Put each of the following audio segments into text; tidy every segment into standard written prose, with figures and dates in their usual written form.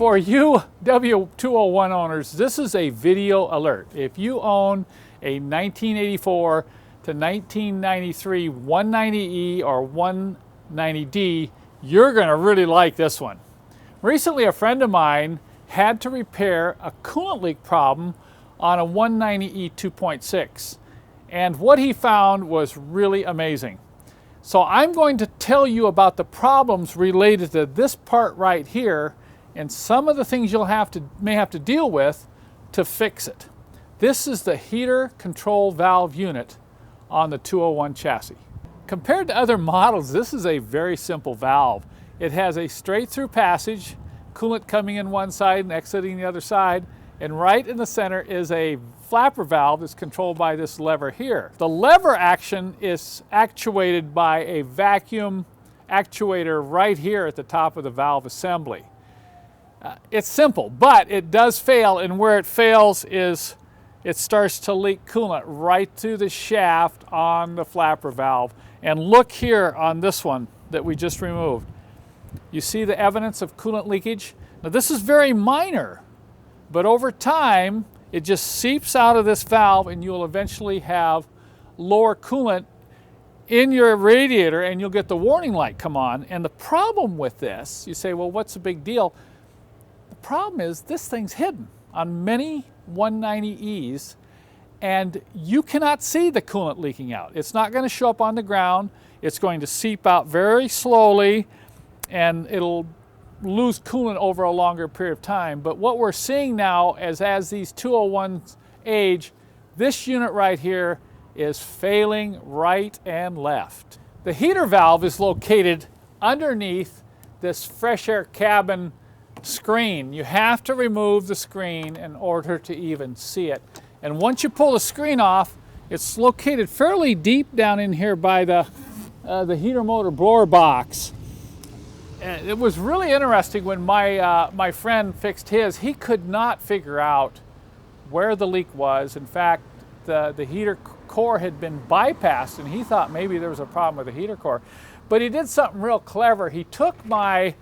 For you W201 owners, this is a video alert. If you own a 1984 to 1993 190E or 190D, you're going to really like this one. Recently, a friend of mine had to repair a coolant leak problem on a 190E 2.6, and what he found was really amazing. So I'm going to tell you about the problems related to this part right here and some of the things you'll may have to deal with to fix it. This is the heater control valve unit on the 201 chassis. Compared to other models, this is a very simple valve. It has a straight through passage, coolant coming in one side and exiting the other side, and right in the center is a flapper valve that's controlled by this lever here. The lever action is actuated by a vacuum actuator right here at the top of the valve assembly. It's simple, but it does fail, and where it fails is it starts to leak coolant right through the shaft on the flapper valve. And look here on this one that we just removed. You see the evidence of coolant leakage? Now this is very minor, but over time it just seeps out of this valve and you'll eventually have lower coolant in your radiator and you'll get the warning light come on. And the problem with this, you say, well, what's the big deal? The problem is this thing's hidden on many 190Es and you cannot see the coolant leaking out. It's not going to show up on the ground. It's going to seep out very slowly and it'll lose coolant over a longer period of time. But what we're seeing now is as these 201s age, this unit right here is failing right and left. The heater valve is located underneath this fresh air cabin screen. You have to remove the screen in order to even see it. And once you pull the screen off, it's located fairly deep down in here by the heater motor blower box. And it was really interesting when my friend fixed his. He could not figure out where the leak was. In fact, the heater core had been bypassed and he thought maybe there was a problem with the heater core. But he did something real clever. He took my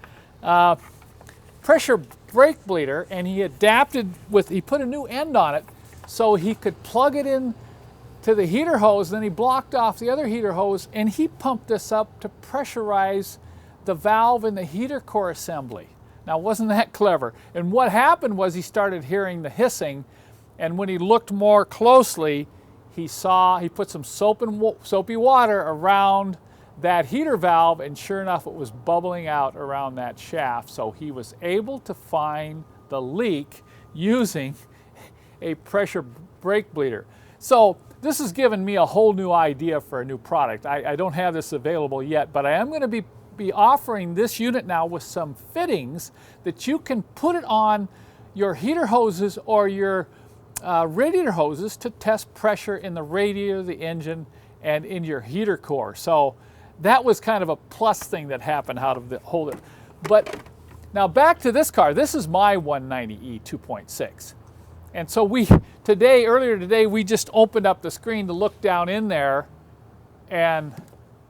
pressure brake bleeder and he put a new end on it so he could plug it in to the heater hose. Then he blocked off the other heater hose and he pumped this up to pressurize the valve in the heater core assembly. Now, wasn't that clever? And what happened was he started hearing the hissing, and when he looked more closely, he put some soapy water around that heater valve, and sure enough, it was bubbling out around that shaft. So he was able to find the leak using a pressure brake bleeder. So this has given me a whole new idea for a new product. I don't have this available yet, but I am going to be offering this unit now with some fittings that you can put it on your heater hoses or your radiator hoses to test pressure in the radiator, the engine, and in your heater core. So that was kind of a plus thing that happened out of the whole. But now back to this car. This is my 190E 2.6. And so earlier today, we just opened up the screen to look down in there, and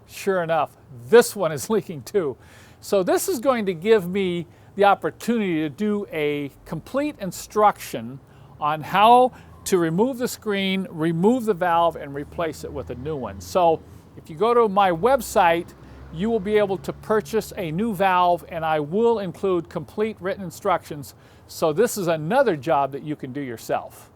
sure enough, this one is leaking too. So this is going to give me the opportunity to do a complete instruction on how to remove the screen, remove the valve, and replace it with a new one. So if you go to my website, you will be able to purchase a new valve, and I will include complete written instructions. So this is another job that you can do yourself.